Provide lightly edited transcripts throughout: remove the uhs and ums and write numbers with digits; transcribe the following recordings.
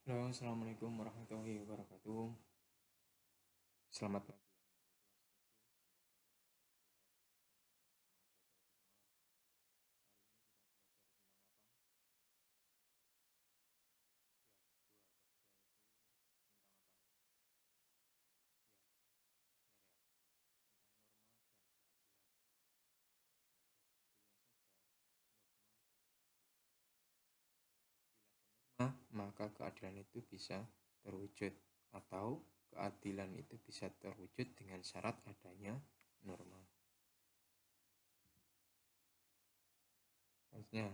Halo, assalamualaikum warahmatullahi wabarakatuh. Selamat pagi. Maka keadilan itu bisa terwujud atau keadilan itu bisa terwujud dengan syarat adanya norma. Maksudnya,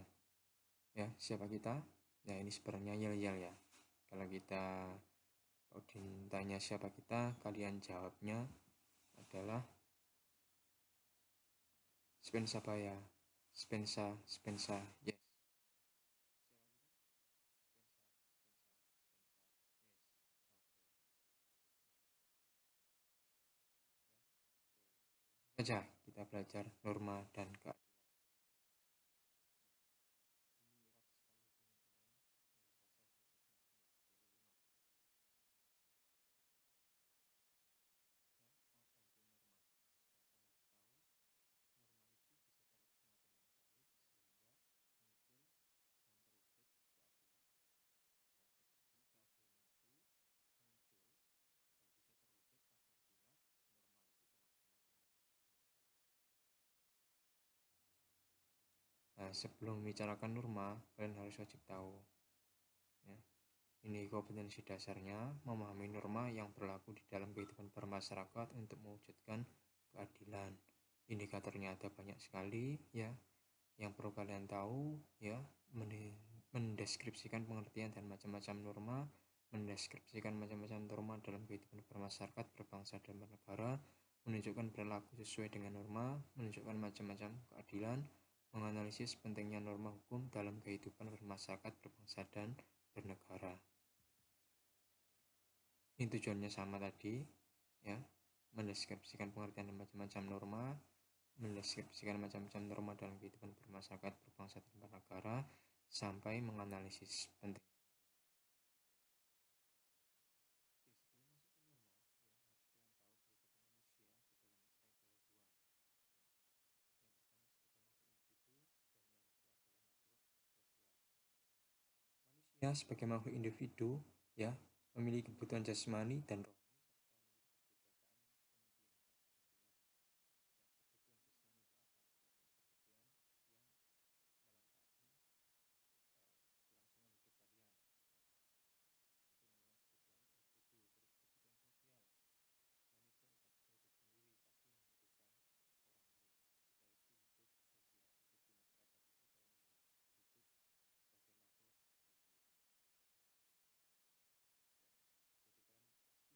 ya siapa kita? Ya ini sebenarnya yel-yel ya. Kalau kita ditanya siapa kita, kalian jawabnya adalah Spensa ya. Spensa, yes. Saja kita belajar norma dan keadilan. Nah, sebelum membicarakan norma, kalian harus wajib tahu. Ya. Ini kompetensi dasarnya, memahami norma yang berlaku di dalam kehidupan bermasyarakat untuk mewujudkan keadilan. Indikatornya ada banyak sekali, ya. Yang perlu kalian tahu, ya, mendeskripsikan pengertian dan macam-macam norma, mendeskripsikan macam-macam norma dalam kehidupan bermasyarakat, berbangsa dan bernegara, menunjukkan perilaku sesuai dengan norma, menunjukkan macam-macam keadilan, menganalisis pentingnya norma hukum dalam kehidupan bermasyarakat, berbangsa dan bernegara. Ini tujuannya sama tadi, ya, mendeskripsikan pengertian dan macam-macam norma, mendeskripsikan macam-macam norma dalam kehidupan bermasyarakat, berbangsa dan bernegara, sampai menganalisis pentingnya. Ya, sebagai makhluk individu, ya, memiliki kebutuhan jasmani dan rohani.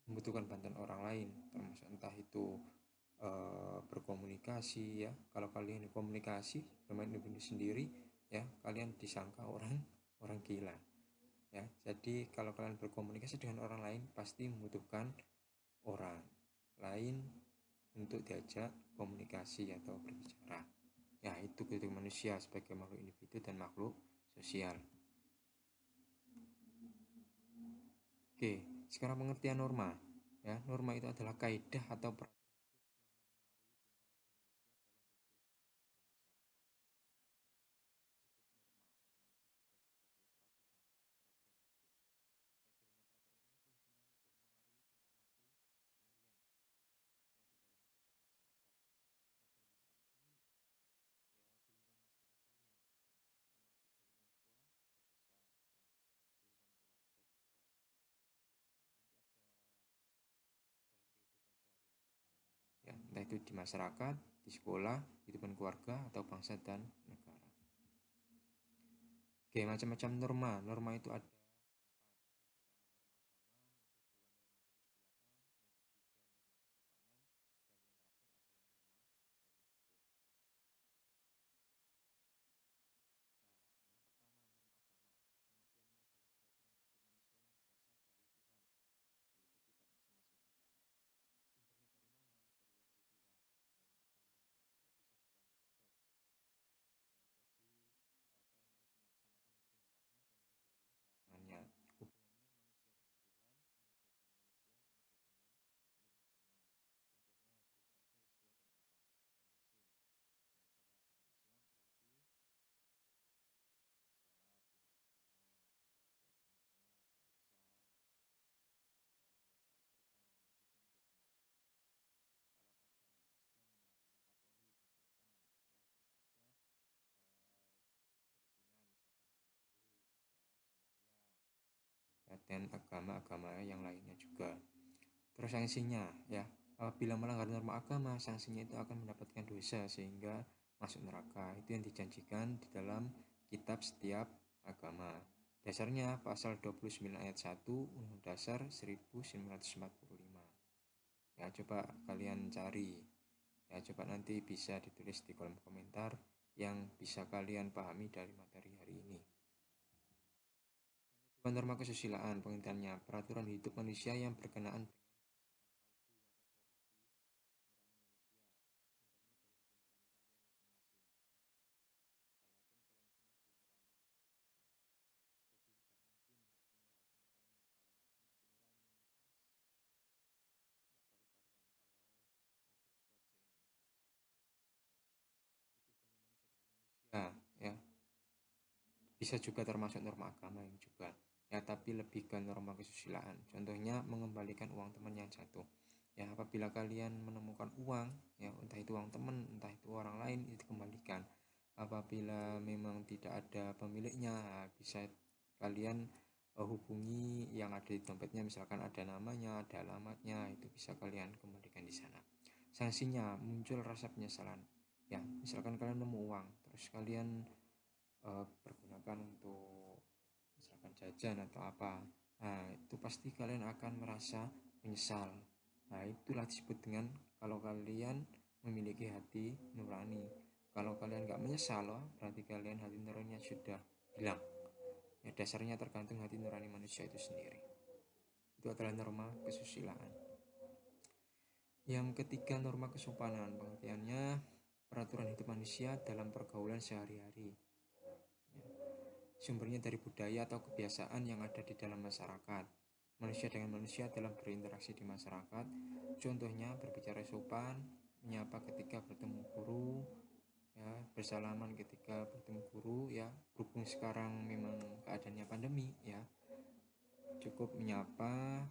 Membutuhkan bantuan orang lain, termasuk entah itu berkomunikasi, ya. Kalau kalian komunikasi bermain individu sendiri, ya, kalian disangka orang gila, ya. Jadi kalau kalian berkomunikasi dengan orang lain pasti membutuhkan orang lain untuk diajak komunikasi atau berbicara. Ya, itu kehidupan manusia sebagai makhluk individu dan makhluk sosial. Oke, sekarang pengertian norma. Ya, norma itu adalah kaidah atau peraturan ya, entah itu di masyarakat, di sekolah, kehidupan keluarga, atau bangsa dan negara. Oke, macam-macam norma. Norma itu ada dan agama-agama yang lainnya juga. Terus sanksinya ya, apabila melanggar norma agama, sanksinya itu akan mendapatkan dosa sehingga masuk neraka. Itu yang dijanjikan di dalam kitab setiap agama. Dasarnya pasal 29 ayat 1 Undang Dasar 1945. Ya, coba kalian cari. Ya, coba nanti bisa ditulis di kolom komentar yang bisa kalian pahami dari materi hari ini. Yang kedua, norma kesusilaan. Pengertiannya, peraturan hidup manusia yang berkenaan dengan ya, ya bisa juga termasuk norma agama ini juga ya, tapi lebih ke norma kesusilaan. Contohnya mengembalikan uang teman yang jatuh. Ya, apabila kalian menemukan uang, ya entah itu uang teman, entah itu orang lain, itu dikembalikan. Apabila memang tidak ada pemiliknya, bisa kalian hubungi yang ada di dompetnya, misalkan ada namanya, ada alamatnya, itu bisa kalian kembalikan di sana. Sanksinya muncul rasa penyesalan. Ya, misalkan kalian nemu uang, terus kalian pergunakan untuk misalkan jajan atau apa, nah itu pasti kalian akan merasa menyesal. Nah, itulah disebut dengan kalau kalian memiliki hati nurani. Kalau kalian nggak menyesal loh, berarti kalian hati nuraninya sudah hilang. Ya, dasarnya tergantung hati nurani manusia itu sendiri. Itu adalah norma kesusilaan. Yang ketiga, norma kesopanan. Pengertiannya, peraturan hidup manusia dalam pergaulan sehari-hari. Sumbernya dari budaya atau kebiasaan yang ada di dalam masyarakat. Manusia dengan manusia dalam berinteraksi di masyarakat. Contohnya berbicara sopan, menyapa ketika bertemu guru, ya, bersalaman ketika bertemu guru, ya. Berhubung sekarang memang keadaannya pandemi, ya, cukup menyapa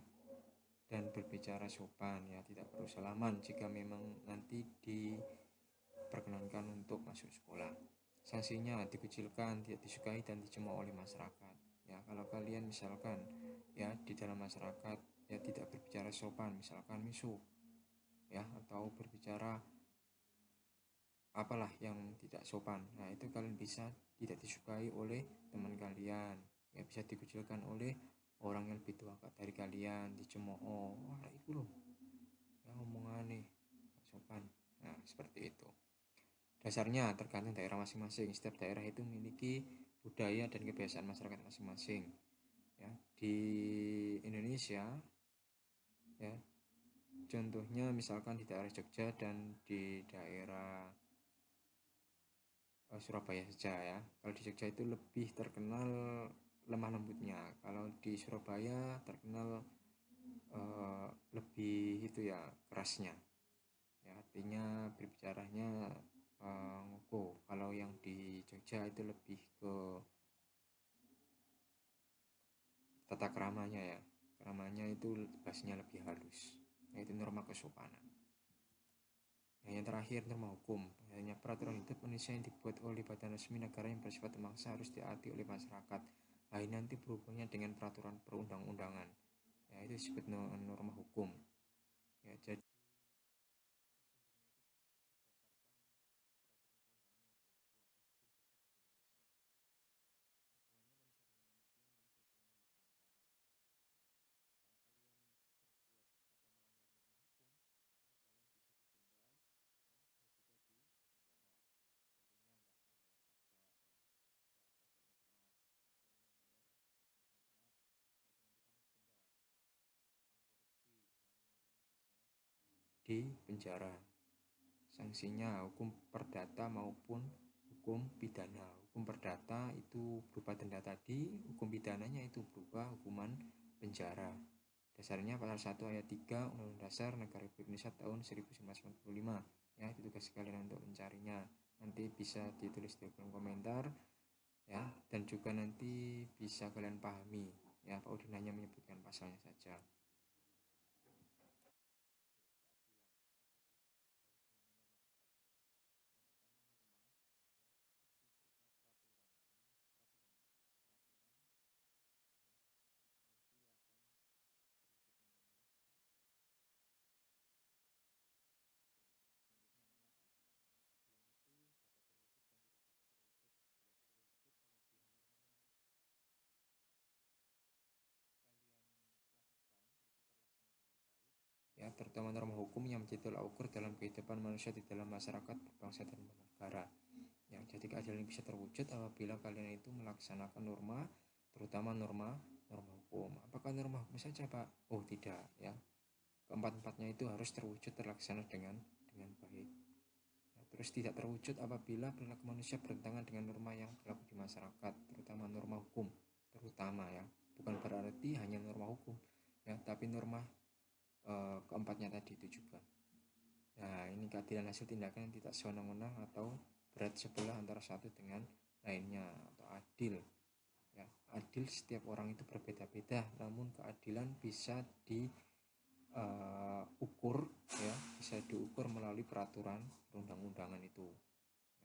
dan berbicara sopan, ya, tidak perlu salaman jika memang nanti diperkenankan untuk masuk sekolah. Sanksinya dikucilkan, tidak disukai dan dicemooh oleh masyarakat. Ya, kalau kalian misalkan ya di dalam masyarakat ya tidak berbicara sopan, misalkan misu, ya, atau berbicara apalah yang tidak sopan, nah itu kalian bisa tidak disukai oleh teman kalian, ya, bisa dikucilkan oleh orang yang lebih tua dari kalian, dicemooh, wah itu loh ya omongannya sopan. Nah, seperti itu. Dasarnya tergantung daerah masing-masing. Setiap daerah itu memiliki budaya dan kebiasaan masyarakat masing-masing. Ya, di Indonesia, ya, contohnya misalkan di daerah Jogja dan di daerah Surabaya saja ya. Kalau di Jogja itu lebih terkenal lemah lembutnya. Kalau di Surabaya terkenal lebih itu ya kerasnya. Ya, artinya berbicaranya ngukuh. Kalau yang di Jogja itu lebih ke tata keramanya ya. Keramanya itu bahasanya lebih halus. Yaitu norma kesopanan. Nah, yang terakhir, norma hukum. Hanya peraturan hidup manusia yang dibuat oleh badan resmi negara yang bersifat memaksa harus ditaati oleh masyarakat. Nah, ini nanti berhubungnya dengan peraturan perundang-undangan. Ya, itu disebut norma hukum. Ya, jadi di penjara. Sanksinya hukum perdata maupun hukum pidana. Hukum perdata itu berupa denda tadi, hukum pidananya itu berupa hukuman penjara. Dasarnya pasal 1 ayat 3 Undang-Undang Dasar Negara Republik Indonesia tahun 1945. Ya, itu tugas kalian untuk mencarinya. Nanti bisa ditulis di kolom komentar ya, dan juga nanti bisa kalian pahami ya, Pak Udin hanya menyebutkan pasalnya saja. terutama norma hukum yang menjadi tolak ukur dalam kehidupan manusia di dalam masyarakat, berbangsa, dan bernegara. Ya, jadi keadilan bisa terwujud apabila kalian itu melaksanakan norma, terutama norma hukum. Apakah norma hukum saja, Pak? Oh, tidak, ya. Keempat-empatnya itu harus terwujud, terlaksana dengan baik. Ya, terus tidak terwujud apabila perilaku manusia bertentangan dengan norma yang berlaku di masyarakat, terutama norma hukum, terutama ya. Bukan berarti hanya norma hukum, ya, tapi norma keempatnya tadi itu juga. Nah, ini keadilan hasil tindakan yang tidak sewenang-wenang atau berat sebelah antara satu dengan lainnya, atau adil. Ya, adil setiap orang itu berbeda-beda, namun keadilan bisa diukur, ya, bisa diukur melalui peraturan perundang-undangan itu.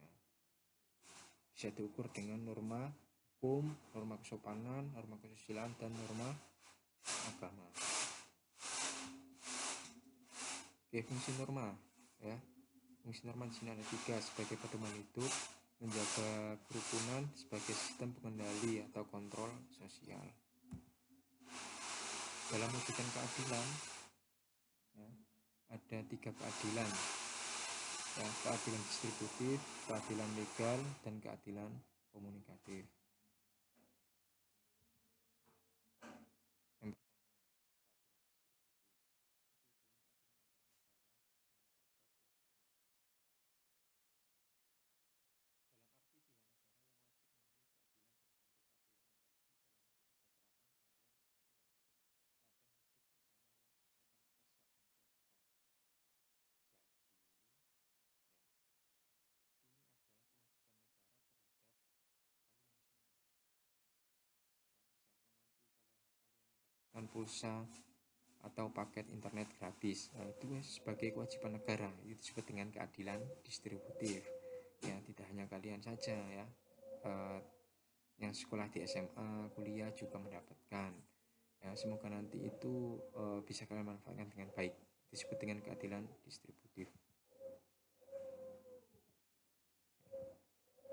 Ya. Bisa diukur dengan norma hukum, norma kesopanan, norma kesusilaan, dan norma agama. Oke, fungsi norma, ya. Fungsi norma di sini ada 3, sebagai pedoman hidup, menjaga kerukunan, sebagai sistem pengendali atau kontrol sosial. Dalam mewujudkan keadilan, ya, ada 3 keadilan, ya, keadilan distributif, keadilan legal, dan keadilan komunikatif. Pulsa atau paket internet gratis, nah, itu sebagai kewajiban negara, itu disebut dengan keadilan distributif. Ya, tidak hanya kalian saja, ya, yang sekolah di SMA, kuliah juga mendapatkan. Ya, semoga nanti itu bisa kalian manfaatkan dengan baik. Itu disebut dengan keadilan distributif.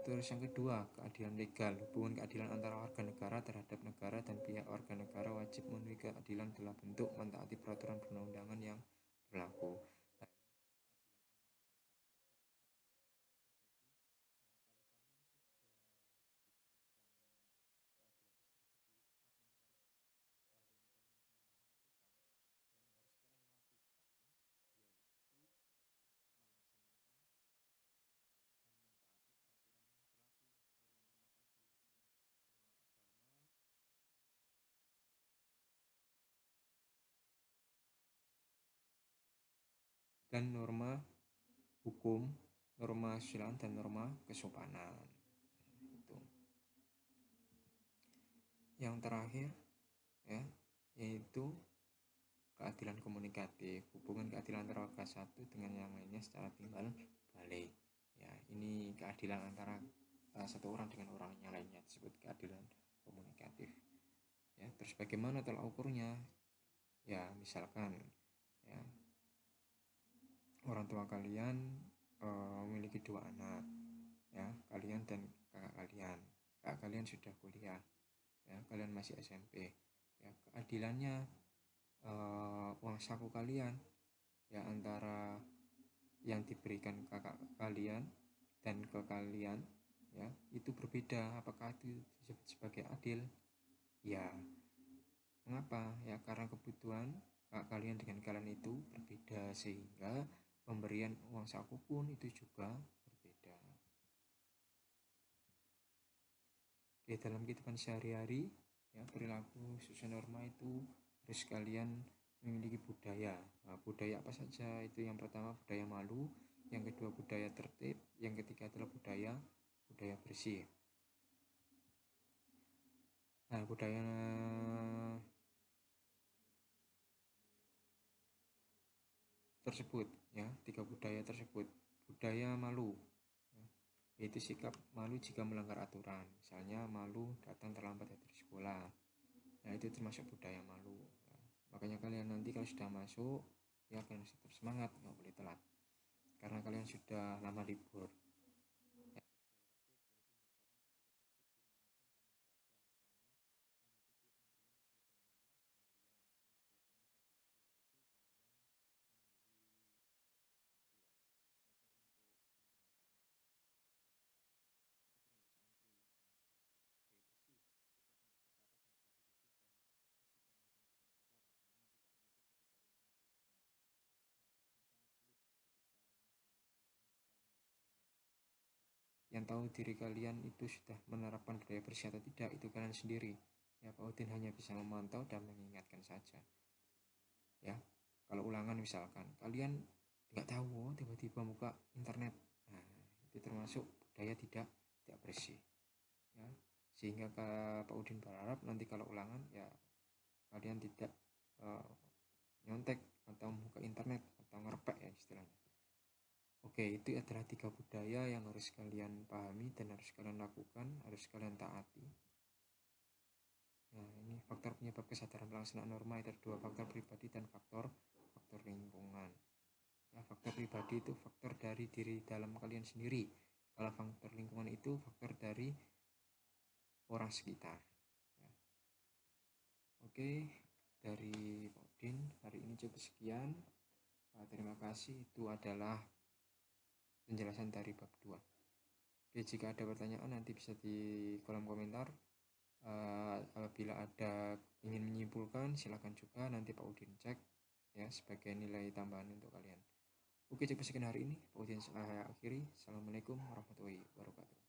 Terus yang kedua, keadilan legal. Hubungan keadilan antara warga negara terhadap negara dan pihak warga negara wajib memenuhi keadilan dalam bentuk mentaati peraturan perundang-undangan yang berlaku. Dan norma hukum, norma kesusilaan, dan norma kesopanan. Itu. Yang terakhir, ya, yaitu keadilan komunikatif. Hubungan keadilan antara warga satu dengan yang lainnya secara timbal balik. Ya, ini keadilan antara satu orang dengan orang yang lainnya, disebut keadilan komunikatif. Ya, terus bagaimana tolak ukurnya? Ya, misalkan, ya, orang tua kalian memiliki 2 anak, ya, kalian dan kakak kalian. Kakak kalian sudah kuliah, ya, kalian masih SMP. Ya, keadilannya uang saku kalian, ya, antara yang diberikan kakak kalian dan ke kalian, ya, itu berbeda. Apakah itu disebut sebagai adil? Ya. Mengapa? Ya, karena kebutuhan kakak kalian dengan kalian itu berbeda, sehingga pemberian uang saku pun itu juga berbeda. Oke, dalam kehidupan sehari-hari, ya, perilaku sesuai norma itu harus kalian memiliki budaya. Nah, budaya apa saja? Itu yang pertama budaya malu, yang kedua budaya tertib, yang ketiga adalah budaya bersih. Nah, budaya tersebut, ya, 3 budaya tersebut. Budaya malu, ya, yaitu sikap malu jika melanggar aturan, misalnya malu datang terlambat dari sekolah. Nah, itu termasuk budaya malu. Ya, makanya kalian nanti kalau sudah masuk, ya, kalian harus tetap semangat, nggak boleh telat, karena kalian sudah lama libur. Ya, Yang tahu diri kalian itu sudah menerapkan budaya bersih atau tidak, itu kalian sendiri. Ya, Pak Udin hanya bisa memantau dan mengingatkan saja. Ya, kalau ulangan misalkan, kalian nggak tahu, tiba-tiba buka internet. Nah, itu termasuk budaya tidak bersih. Ya, sehingga Pak Udin berharap nanti kalau ulangan, ya kalian tidak nyontek atau buka internet atau ngerpek ya istilahnya. Oke, itu adalah 3 budaya yang harus kalian pahami dan harus kalian lakukan, harus kalian taati. Nah, ini faktor penyebab kesadaran pelaksanaan norma itu ada 2, faktor pribadi dan faktor lingkungan. Ya, faktor pribadi itu faktor dari diri dalam kalian sendiri. Kalau faktor lingkungan itu faktor dari orang sekitar. Ya. Oke, dari Pak Udin hari ini cukup sekian. Terima kasih. Itu adalah penjelasan dari bab 2. Oke, jika ada pertanyaan nanti bisa di kolom komentar. Apabila ada ingin menyimpulkan, silakan juga nanti Pak Udin cek ya sebagai nilai tambahan untuk kalian. Oke, cukup sekian hari ini. Pak Udin saya akhiri. Assalamualaikum warahmatullahi wabarakatuh.